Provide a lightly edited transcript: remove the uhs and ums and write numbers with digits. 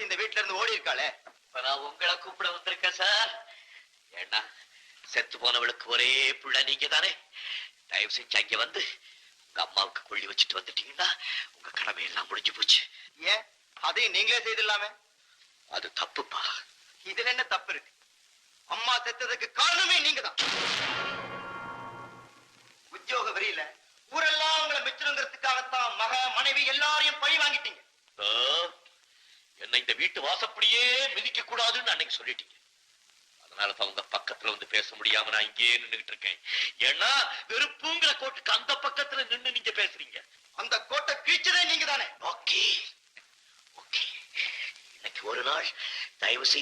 ஒருத்தி இந்த வீட்டுல இருந்து ஓடி இருக்காளே. நான் உங்களை கூப்பிட வந்திருக்கேன் சார். ஏன்னா செத்து போனவளுக்கு ஒரே புள்ள நீங்க தானே. தயவு செஞ்சு அங்க வந்து உங்க அம்மாவுக்கு கொள்ளி வச்சுட்டு வந்துட்டீங்கன்னா உங்க கடமை எல்லாம் முடிஞ்சு போச்சு. ஏன் அதையும் நீங்களே செய்திடலாமே. அது தப்புப்பா. இதுல என்ன தப்பு இருக்கு? அம்மா செத்ததுக்கு காரணமே நீங்க தான். உத்தியோக வரியில ஊரெல்லாம் உங்களை மிச்சங்கிறதுக்காகத்தான் மக மனைவி எல்லாரையும் பழி வாங்கிட்டீங்க. என்ன இந்த வீட்டு வாசப்படியே மிதிக்க கூடாதுன்னு அன்னைக்கு சொல்லிட்டீங்க. அதனாலதான் உங்க பக்கத்துல வந்து பேச முடியாம நான் இங்கேயே நின்றுகிட்டு இருக்கேன். ஏன்னா வெறுப்புங்கிற கோட்டுக்கு அந்த பக்கத்துல நின்னு நீங்க பேசுறீங்க. அந்த கோட்டை கிழிச்சதே நீங்க தானே. ஓகே ஓகே, இன்னைக்கு ஒரு நாள் தயவு செய்து